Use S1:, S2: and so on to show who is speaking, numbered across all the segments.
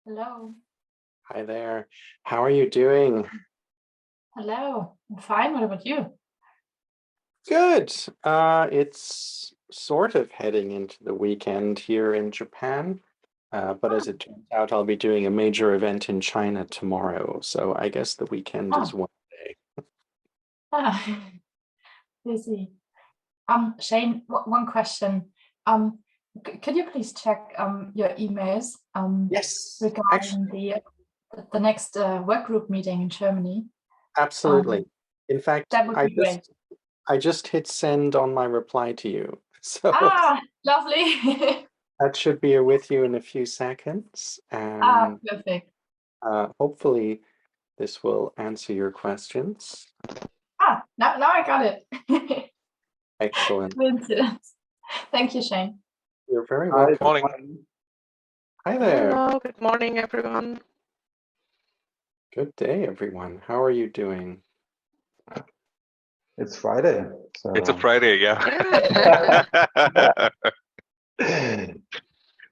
S1: Hello.
S2: Hi there. How are you doing?
S1: Hello. I'm fine. What about you?
S2: Good. It's sort of heading into the weekend here in Japan. But as
S1: Oh,
S2: it turns out, I'll be doing a major event in China tomorrow. So I guess the weekend is
S1: oh,
S2: one day.
S1: ah, busy. Shane, one question. Could you please check your emails
S2: Yes,
S1: regarding
S2: actually,
S1: the next work group meeting in Germany?
S2: absolutely.
S1: Um,
S2: In fact,
S1: that would
S2: I
S1: be great.
S2: just I just hit send on my reply to you. So
S1: Ah, lovely.
S2: that should be with you in a few seconds.
S1: Ah,
S2: And
S1: perfect.
S2: hopefully this will answer your questions.
S1: Ah, now I got it.
S2: Excellent.
S1: Coincidence. Thank you, Shane.
S2: You're very
S3: Hi, good
S2: welcome.
S4: Morning.
S3: morning.
S2: Hi there.
S4: Hello, good morning, everyone.
S2: Good day, everyone. How are you doing?
S3: It's Friday,
S4: It's a
S3: so
S4: Friday, yeah.
S1: Yeah.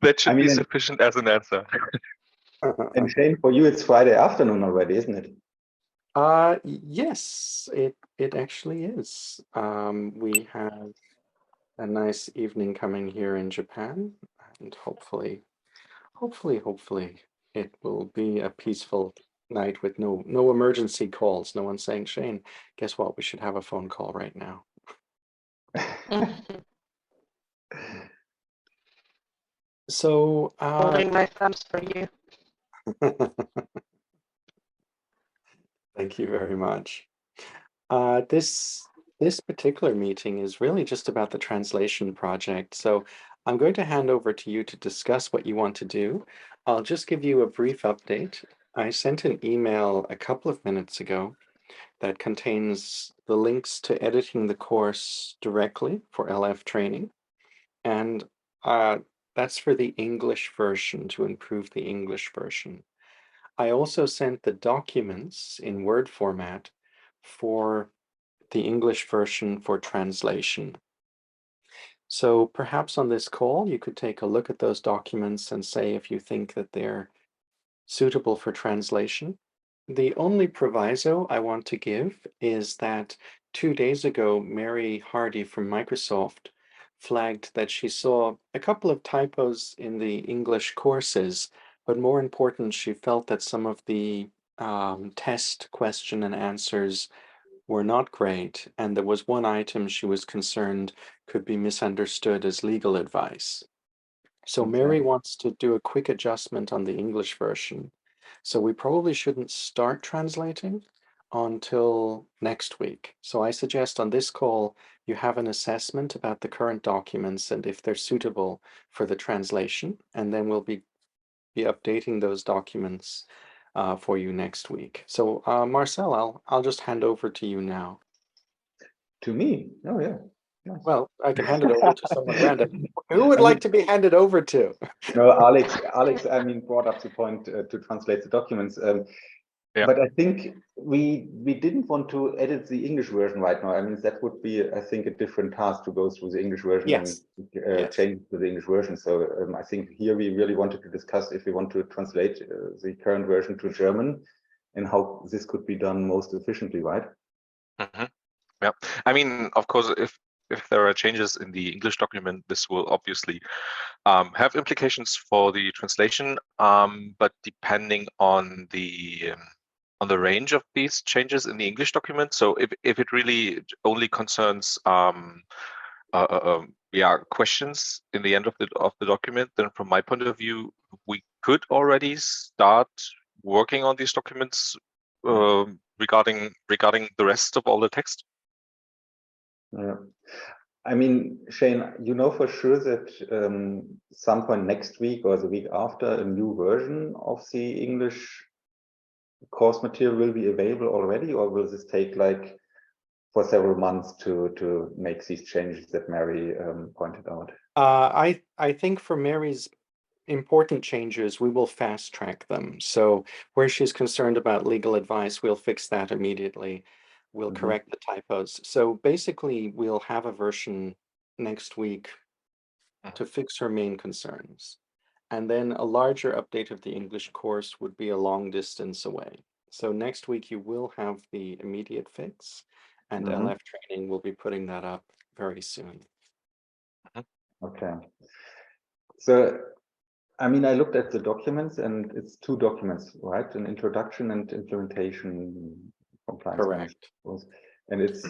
S4: That
S3: I
S4: should be
S3: mean,
S4: sufficient as an answer.
S3: and Shane, for you, it's Friday afternoon already, isn't it?
S2: Yes, it actually is. We have a nice evening coming here in Japan, and hopefully, it will be a peaceful night with no emergency calls. No one saying, Shane, guess what? We should have a phone call right now. So,
S4: Holding my thumbs for you.
S2: thank you very much. This particular meeting is really just about the translation project. So I'm going to hand over to you to discuss what you want to do. I'll just give you a brief update. I sent an email a couple of minutes ago that contains the links to editing the course directly for LF training. And uh, that's for the English version to improve the English version. I also sent the documents in Word format for the English version for translation. So perhaps on this call, you could take a look at those documents and say if you think that they're suitable for translation. The only proviso I want to give is that 2 days ago, Mary Hardy from Microsoft flagged that she saw a couple of typos in the English courses, but more important, she felt that some of the test question and answers were not great, and there was one item she was concerned could be misunderstood as legal advice. So
S3: Okay.
S2: Mary wants to do a quick adjustment on the English version. So we probably shouldn't start translating until next week. So I suggest on this call, you have an assessment about the current documents and if they're suitable for the translation, and then we'll be updating those documents for you next week. So Marcel, I'll just hand over to you now.
S3: To me? Oh, yeah. Nice.
S2: Well, I can hand it over to someone random. Who would
S3: I
S2: like
S3: mean,
S2: to be handed over to?
S3: no, Alex, I mean, brought up the point to translate the documents.
S4: Yeah.
S3: But I think we didn't want to edit the English version right now. I mean, that would be, I think, a different task to go through the English version and
S2: Yes, yes.
S3: change to the English version. So I think here we really wanted to discuss if we want to translate the current version to German and how this could be done most efficiently, right?
S4: Mhm. Yeah. I mean, of course, if there are changes in the English document, this will obviously have implications for the translation. But depending on the range of these changes in the English document, so if it really only concerns yeah, questions in the end of the document, then from my point of view, we could already start working on these documents regarding the rest of all the text.
S3: Yeah. I mean, Shane, you know for sure that some point next week or the week after, a new version of the English course material will be available already, or will this take like for several months to make these changes that Mary pointed out?
S2: I think for Mary's important changes, we will fast track them. So where she's concerned about legal advice, we'll fix that immediately. We'll
S3: Mhm.
S2: correct the typos. So basically, we'll have a version next week
S4: Mhm.
S2: to fix her main concerns. And then a larger update of the English course would be a long distance away. So next week you will have the immediate fix, and LF Training will be putting that up very soon.
S3: Okay. So, I mean, I looked at the documents, and it's 2 documents, right? An introduction and implementation compliance.
S2: Correct.
S3: And it's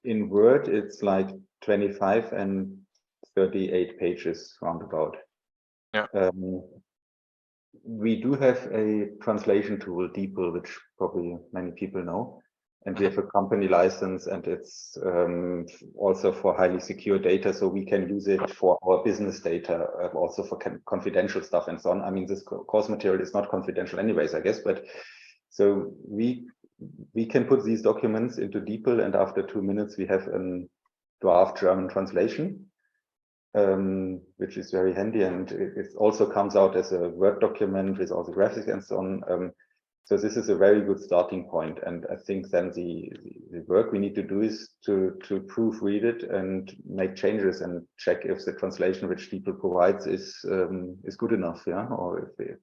S3: in Word, it's like 25 and 38 pages roundabout.
S4: Yeah.
S3: We do have a translation tool, DeepL, which probably many people know. And we have a company license, and it's also for highly secure data, so we can use it for our business data, also for confidential stuff and so on. I mean, this course material is not confidential anyways, I guess, but so we can put these documents into DeepL, and after 2 minutes we have a draft German translation, which is very handy, and it also comes out as a Word document with all the graphics and so on. So this is a very good starting point, and I think then the work we need to do is to proofread it and make changes and check if the translation which DeepL provides is good enough, yeah, or if they...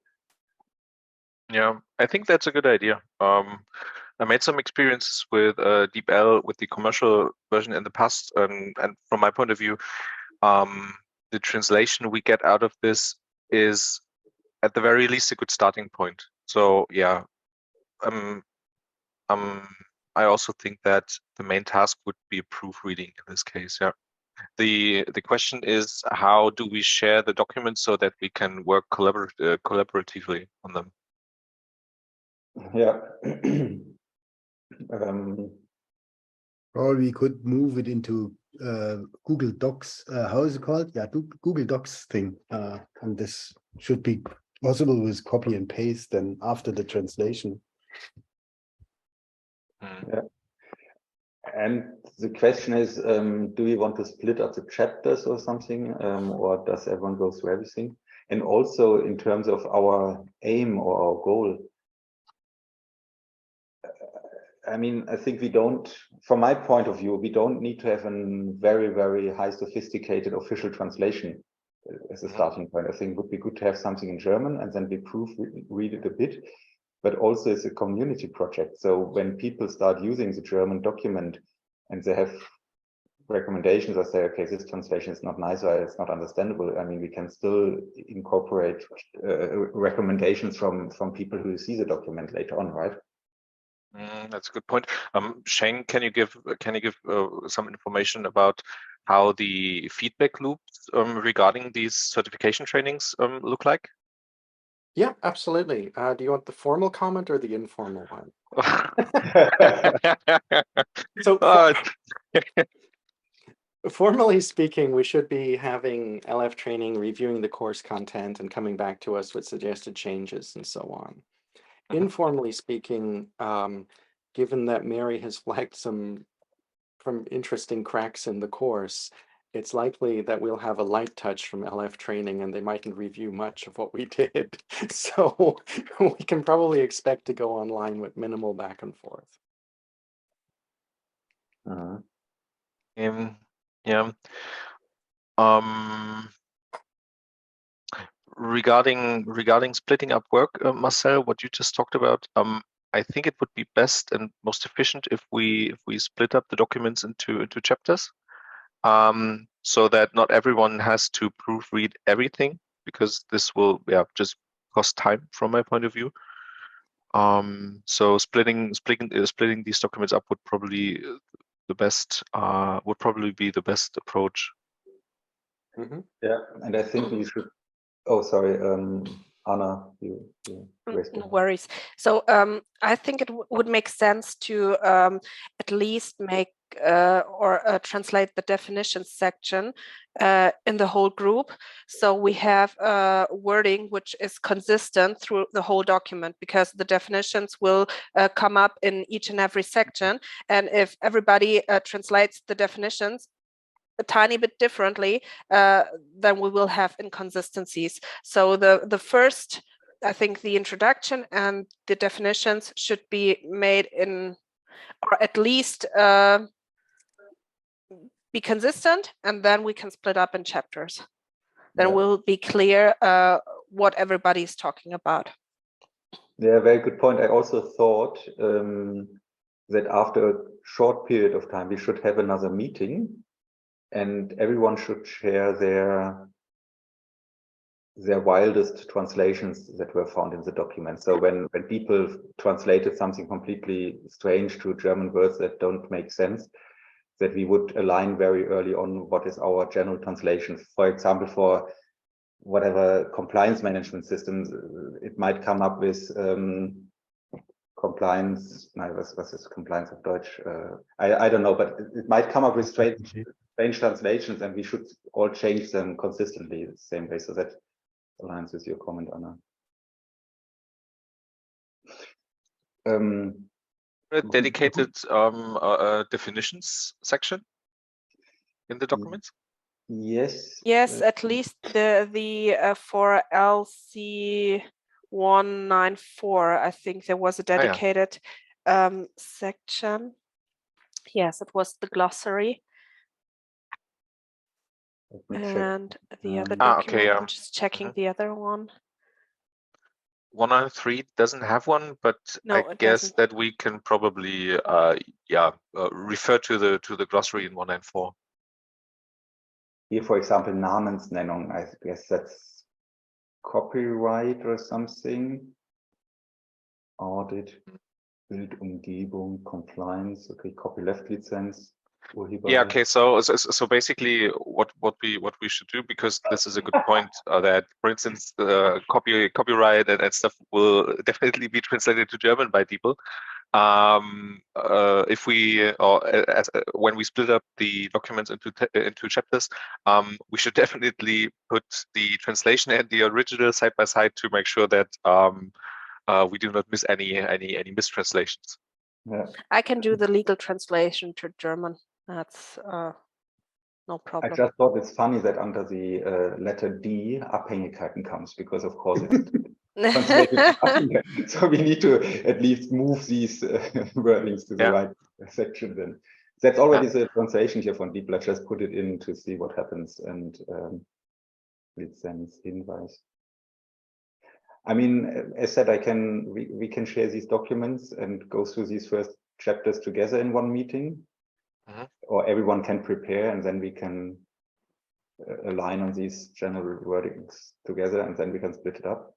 S4: Yeah, I think that's a good idea. I made some experiences with DeepL with the commercial version in the past, and from my point of view, the translation we get out of this is at the very least a good starting point. So yeah, I also think that the main task would be proofreading in this case. Yeah. The question is, how do we share the documents so that we can work collaboratively on them?
S3: Yeah.
S5: Or we could move it into Google Docs. How is it called? Yeah, Google Docs thing. And this should be possible with copy and paste and after the translation.
S3: Yeah. And the question is, do we want to split up the chapters or something, or does everyone go through everything? And also in terms of our aim or our goal, I mean, I think we don't, from my point of view, we don't need to have a very, very high sophisticated official translation as a starting point. I think it would be good to have something in German, and then we proofread it a bit, but also it's a community project. So when people start using the German document and they have recommendations or say, okay, this translation is not nice or it's not understandable, I mean, we can still incorporate recommendations from people who see the document later on, right?
S4: That's a good point. Shane, can you give some information about how the feedback loops regarding these certification trainings look like?
S2: Yeah, absolutely. Do you want the formal comment or the informal one? So formally speaking, we should be having LF Training reviewing the course content and coming back to us with suggested changes and so on. Informally speaking, given that Mary has flagged some interesting cracks in the course, it's likely that we'll have a light touch from LF Training and they mightn't review much of what we did. So we can probably expect to go online with minimal back and forth.
S4: Yeah. Regarding splitting up work, Marcel, what you just talked about, I think it would be best and most efficient if we split up the documents into chapters, so that not everyone has to proofread everything, because this will just cost time from my point of view. So splitting these documents up would probably be the best approach.
S3: Yeah, and I think we should. Oh, sorry, Anna, you
S6: no worries. So I think it would make sense to at least make or translate the definitions section in the whole group, so we have wording which is consistent through the whole document, because the definitions will come up in each and every section, and if everybody translates the definitions a tiny bit differently, then we will have inconsistencies. So the first, I think the introduction and the definitions should be made in, or at least be consistent, and then we can split up in chapters. Then we'll be clear what everybody is talking about.
S3: Yeah, very good point. I also thought that after a short period of time, we should have another meeting and everyone should share their wildest translations that were found in the document. So when people translated something completely strange to German words that don't make sense, that we would align very early on what is our general translation. For example, for whatever compliance management systems, it might come up with compliance, was is compliance of Deutsch? I don't know, but it might come up with strange translations and we should all change them consistently the same way. So that aligns with your comment, Anna.
S4: A dedicated definitions section in the documents?
S3: Yes.
S6: Yes, at least the for LC 194, I think there was a dedicated section. Yes, it was the glossary. And the other document, I'm just checking the other one.
S4: 193 doesn't have one, but
S6: no,
S4: I guess that we can probably refer to the glossary in 194.
S3: Here, for example, Namensnennung, I guess that's copyright or something. Audit, Bildumgebung, compliance, okay, copyleft license.
S4: Yeah, okay, so basically what we should do, because this is a good point, that for instance copyright and stuff will definitely be translated to German by people. If we when we split up the documents into chapters, we should definitely put the translation and the original side by side to make sure that we do not miss any mistranslations.
S3: Yeah.
S6: I can do the legal translation to German. That's no problem.
S3: I just thought it's funny that under the letter D, Abhängigkeiten comes, because of course it's translated. So we need to at least move these wordings to the right section then. That's already the translation here from DeepL. I just put it in to see what happens, and Lizenzhinweis. I mean, as said, we can share these documents and go through these first chapters together in one meeting. Or everyone can prepare and then we can align on these general wordings together and then we can split it up.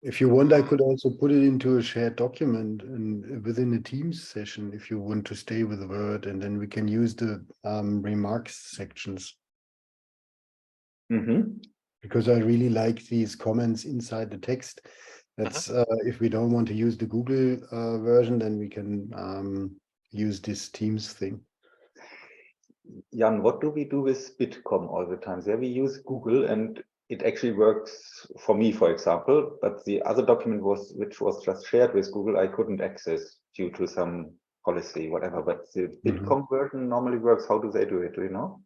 S5: If you want, I could also put it into a shared document and within a Teams session if you want to stay with the word, and then we can use the remarks sections. Because I really like these comments inside the text. That's if we don't want to use the Google version, then we can use this Teams thing.
S3: Jan, what do we do with Bitkom all the time? There we use Google and it actually works for me, for example, but the other document which was just shared with Google, I couldn't access due to some policy, whatever, but the Bitkom version normally works. How do they do it? Do you know?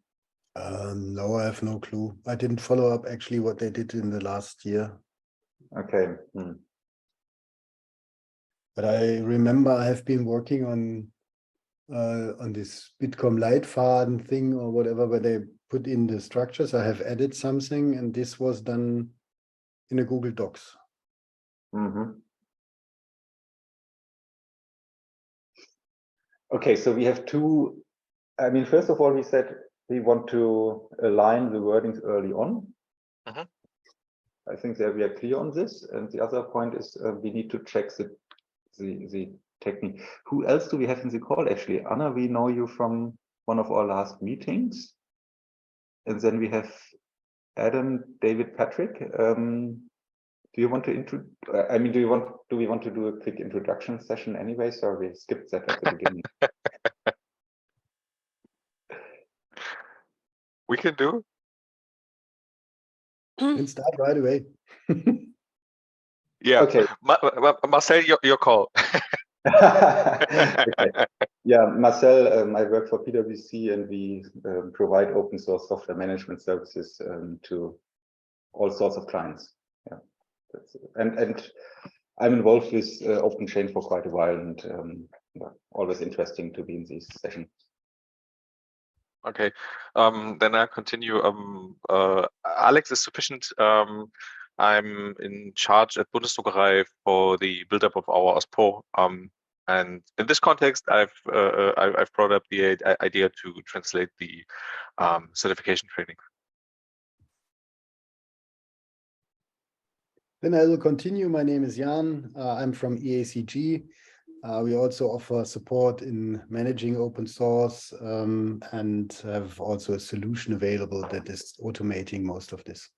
S5: No, I have no clue. I didn't follow up actually what they did in the last year.
S3: Okay.
S5: But I remember I have been working on this Bitkom Leitfaden thing or whatever, where they put in the structures. I have added something, and this was done in a Google Docs.
S3: Okay, so we have two. I mean, first of all, we said we want to align the wordings early on. I think that we are clear on this. And the other point is we need to check the technique. Who else do we have in the call? Actually, Anna, we know you from one of our last meetings. And then we have Adam, David, Patrick. Do you want to I mean, do we want to do a quick introduction session anyway? So we skipped that at the beginning.
S4: We can do.
S5: And start right away.
S4: Yeah.
S3: Okay.
S4: Marcel, your call.
S3: Okay. Yeah, Marcel, I work for PwC and we provide open source software management services to all sorts of clients. Yeah, and I'm involved with OpenChain for quite a while, and yeah, always interesting to be in these sessions.
S4: Okay, then I'll continue. Alex is sufficient. I'm in charge at Bundesdruckerei for the build-up of our OSPO. And in this context, I've brought up the idea to translate the certification training.
S5: Then I will continue. My name is Jan. I'm from EACG. We also offer support in managing open source and have also a solution available that is automating most of this.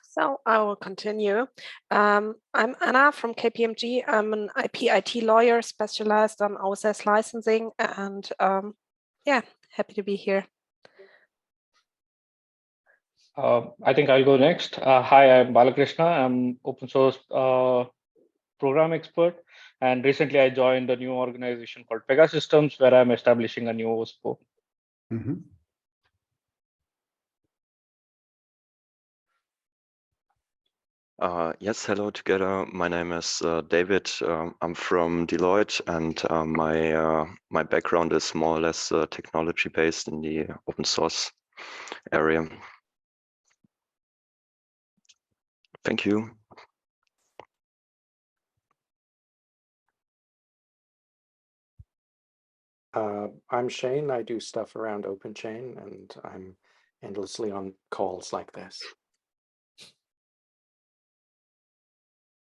S6: So I will continue. I'm Anna from KPMG. I'm an IP/IT lawyer specialized on OSS licensing, and yeah, happy to be here.
S7: I think I'll go next. Hi, I'm Balakrishna. I'm open source program expert, and recently I joined a new organization called Pegasystems, where I'm establishing a new OSPO.
S8: Yes, hello together. My name is David. I'm from Deloitte, and my background is more or less technology based in the open source area. Thank you.
S2: I'm Shane. I do stuff around OpenChain, and I'm endlessly on calls like this.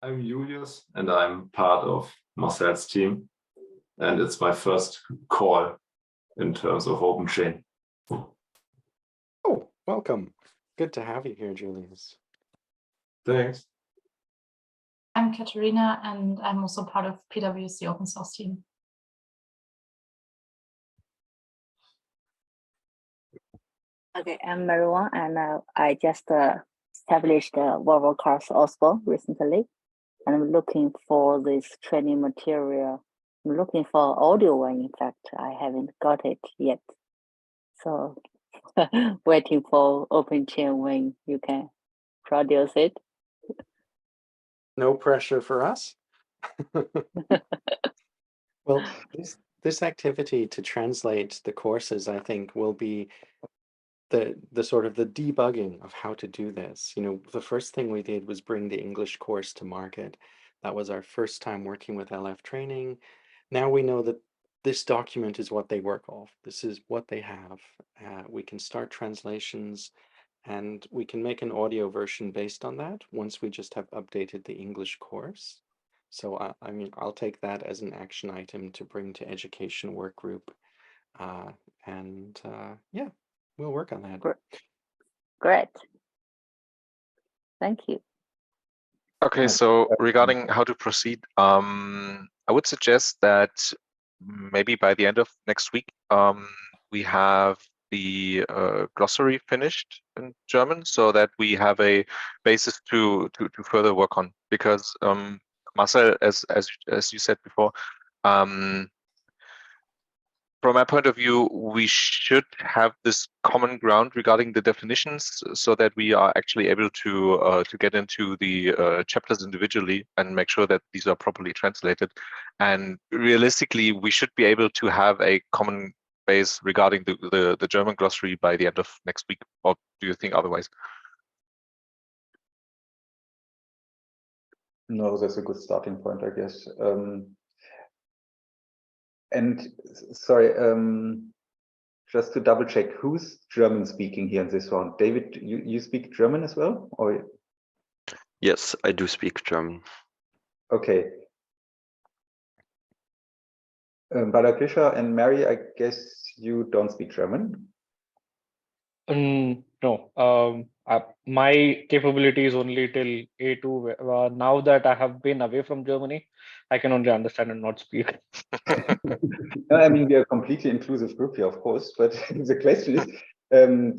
S9: I'm Julius, and I'm part of Marcel's team, and it's my first call in terms of OpenChain.
S2: Oh, welcome. Good to have you here, Julius.
S9: Thanks.
S1: I'm Katerina, and I'm also part of PwC open source team.
S10: Okay, I'm Marwan, and I just established Volvo Cars OSPO recently, and I'm looking for this training material. I'm looking for audio one. In fact, I haven't got it yet, so waiting for OpenChain when you can produce it.
S2: No pressure for us. Well, this activity to translate the courses, I think, will be the sort of the debugging of how to do this. You know, the first thing we did was bring the English course to market. That was our first time working with LF training. Now we know that this document is what they work off. This is what they have. We can start translations, and we can make an audio version based on that once we just have updated the English course. So I mean, I'll take that as an action item to bring to education work group. Yeah, we'll work on that.
S10: Great. Thank you.
S4: Okay, so regarding how to proceed, I would suggest that maybe by the end of next week, we have the glossary finished in German, so that we have a basis to further work on. Because Marcel, as you said before, from my point of view, we should have this common ground regarding the definitions, so that we are actually able to get into the chapters individually and make sure that these are properly translated. And realistically, we should be able to have a common base regarding the German glossary by the end of next week. Or do you think otherwise?
S3: No, that's a good starting point, I guess. And sorry, just to double check, who's German speaking here in this round? David, you speak German as well? Or
S8: Yes, I do speak German.
S3: okay. Balakrisha and Mary, I guess you don't speak German?
S7: No, my capability is only till A2. Now that I have been away from Germany, I can only understand and not speak.
S3: No, I mean, we are a completely inclusive group here, of course, but the question is,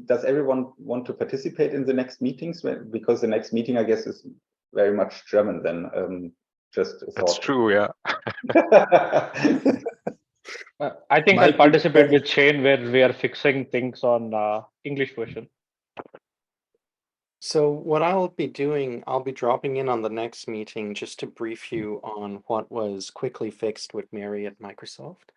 S3: does everyone want to participate in the next meetings? Because the next meeting, I guess, is very much German then. Just a thought.
S4: That's true, yeah.
S7: I think I'll participate with Shane, where we are fixing things on English version.
S2: So what I'll be doing, I'll be dropping in on the next meeting just to brief you on what was quickly fixed with Mary at Microsoft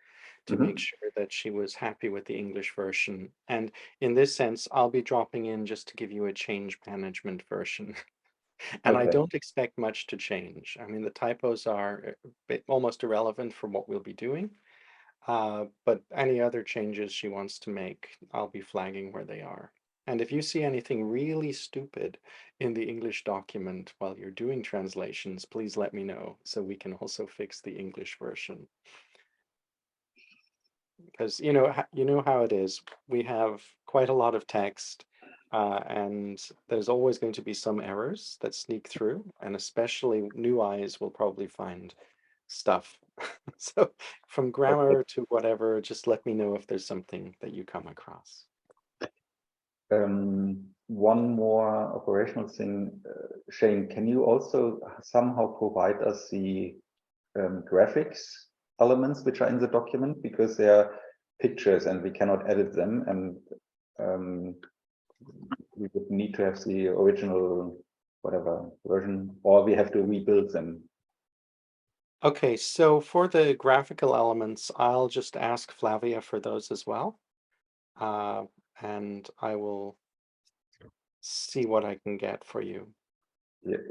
S2: to make sure that she was happy with the English version. And in this sense, I'll be dropping in just to give you a change management version. And I
S3: Okay.
S2: don't expect much to change. I mean, the typos are almost irrelevant for what we'll be doing. But any other changes she wants to make, I'll be flagging where they are. And if you see anything really stupid in the English document while you're doing translations, please let me know so we can also fix the English version. Because you know how it is. We have quite a lot of text, and there's always going to be some errors that sneak through, and especially new eyes will probably find stuff. So from
S3: Okay.
S2: grammar to whatever, just let me know if there's something that you come across.
S3: One more operational thing, Shane, can you also somehow provide us the graphics elements which are in the document, because they are pictures and we cannot edit them, and we would need to have the original whatever version, or we have to rebuild them.
S2: Okay, so for the graphical elements, I'll just ask Flavia for those as well. And I will see what I can get for you.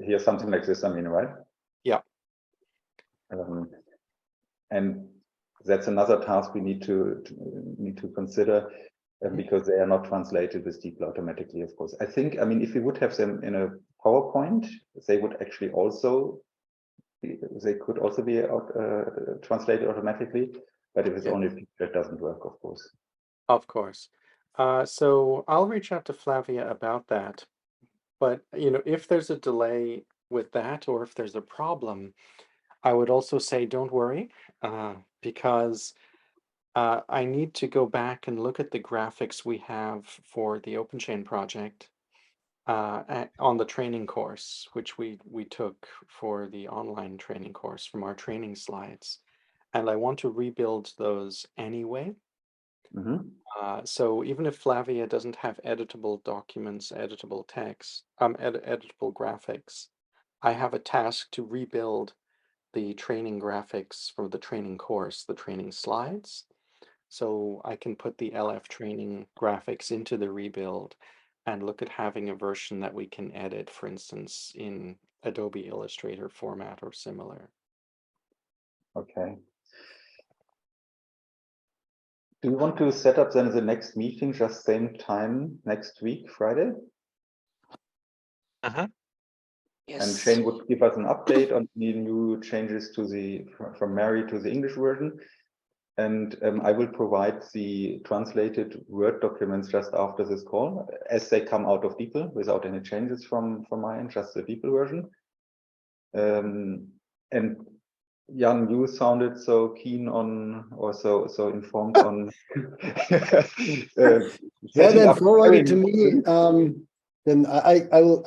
S3: Here's something like this, I mean, right?
S2: Yeah.
S3: And that's another task we need to consider, because they are not translated with DeepL automatically, of course. I think, I mean, if we would have them in a PowerPoint, they would actually also they could also be translated automatically, but if it's only a picture, it doesn't work, of course.
S2: Of course. So I'll reach out to Flavia about that. But if there's a delay with that, or if there's a problem, I would also say don't worry, because I need to go back and look at the graphics we have for the OpenChain project on the training course, which we took for the online training course from our training slides. And I want to rebuild those anyway. So even if Flavia doesn't have editable documents, editable text, editable graphics, I have a task to rebuild the training graphics for the training course, the training slides. So I can put the LF training graphics into the rebuild and look at having a version that we can edit, for instance, in Adobe Illustrator format or similar.
S3: Okay. Do you want to set up then the next meeting just same time next week, Friday?
S6: Yes.
S3: And Shane would give us an update on the new changes to from Mary to the English version. And I will provide the translated Word documents just after this call, as they come out of DeepL, without any changes from my end, just the DeepL version. And Jan, you sounded so keen on, or so informed on.
S5: Yeah, then forward it to me. Then I will.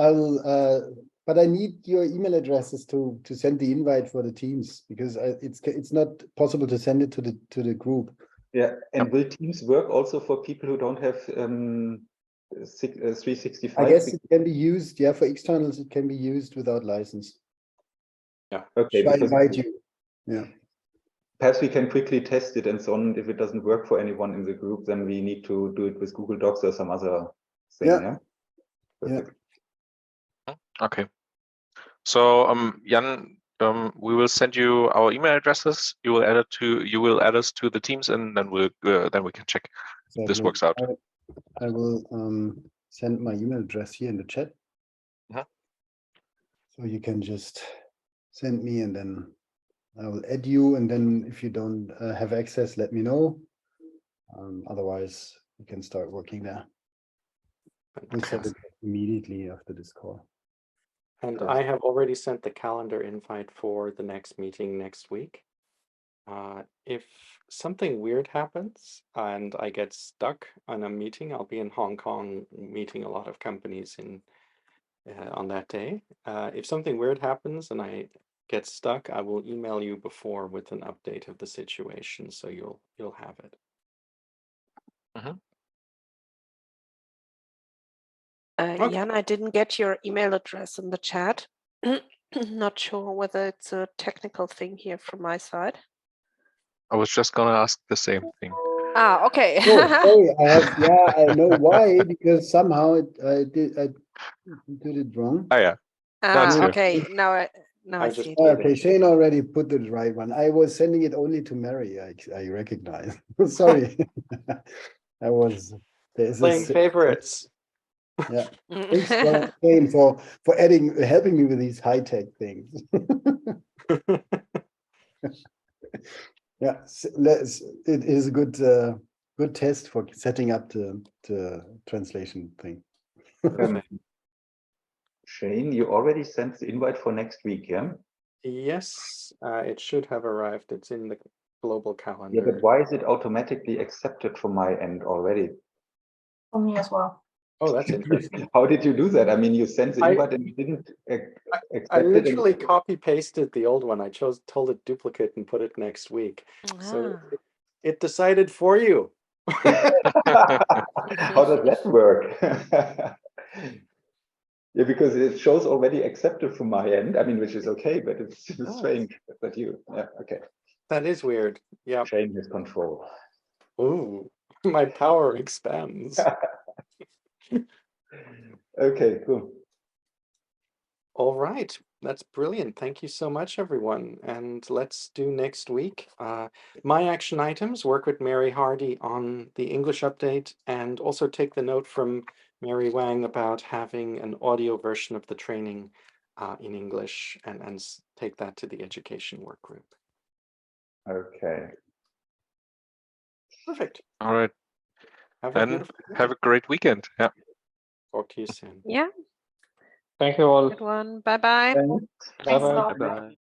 S5: But I need your email addresses to send the invite for the teams, because it's not possible to send it to the group.
S3: Yeah, and will Teams work also for people who don't have 365?
S5: I guess it can be used. Yeah, for externals, it can be used without license.
S2: Yeah.
S3: Okay.
S5: Should I invite you? Yeah.
S3: Perhaps we can quickly test it and so on. If it doesn't work for anyone in the group, then we need to do it with Google Docs or some other thing.
S5: Yeah.
S3: Perfect.
S4: Okay. So Jan, we will send you our email addresses. You will add us to the teams, and then we can check if this works out.
S5: I will send my email address here in the chat. So you can just send me, and then I will add you, and then if you don't have access, let me know. Otherwise, we can start working there. We'll send it immediately after this call.
S2: And I have already sent the calendar invite for the next meeting next week. If something weird happens and I get stuck on a meeting, I'll be in Hong Kong meeting a lot of companies on that day. If something weird happens and I get stuck, I will email you before with an update of the situation, so you'll have it. Okay.
S6: Jan, I didn't get your email address in the chat. Not sure whether it's a technical thing here from my side.
S4: I was just gonna ask the same thing.
S6: Ah, okay.
S5: Oh, sorry, I have, yeah, I know why, because somehow I did it wrong.
S4: Oh yeah, that's here.
S6: Okay. Now I
S2: just
S6: see it.
S2: put it
S5: Okay,
S2: in.
S5: Shane already put the right one. I was sending it only to Mary. I recognize. Sorry, I was there's
S2: Playing favorites.
S5: Yeah, thanks Shane for helping me with these high tech things. Yeah, it is a good test for setting up the translation thing.
S3: Shane, you already sent the invite for next week, yeah?
S2: Yes, it should have arrived. It's in the global calendar.
S3: Yeah, but why is it automatically accepted from my end already?
S1: For me as well.
S2: Oh, that's interesting.
S3: How did you do that? I mean, you sent the invite and you didn't accept
S2: I
S3: it.
S2: literally copy pasted the old one. I told it duplicate and put it next week. So it decided for you.
S3: How does that work? Yeah, because it shows already accepted from my end. I mean, which is okay, but it's strange that you. Yeah, okay.
S2: That is weird. Yeah.
S3: Shane has control.
S2: Ooh, my power expands.
S3: Okay, cool.
S2: All right, that's brilliant. Thank you so much, everyone. And let's do next week. My action items, work with Mary Hardy on the English update, and also take the note from Mary Wang about having an audio version of the training in English and take that to the education work group.
S3: Okay.
S2: Perfect.
S4: All right.
S2: Have
S4: a great weekend. Yeah.
S2: Talk to you soon.
S6: Yeah.
S7: Thank you all.
S6: Good one. Bye-bye.
S3: Thanks.
S1: Thanks a
S7: Bye-bye.
S1: lot.
S8: Bye-bye.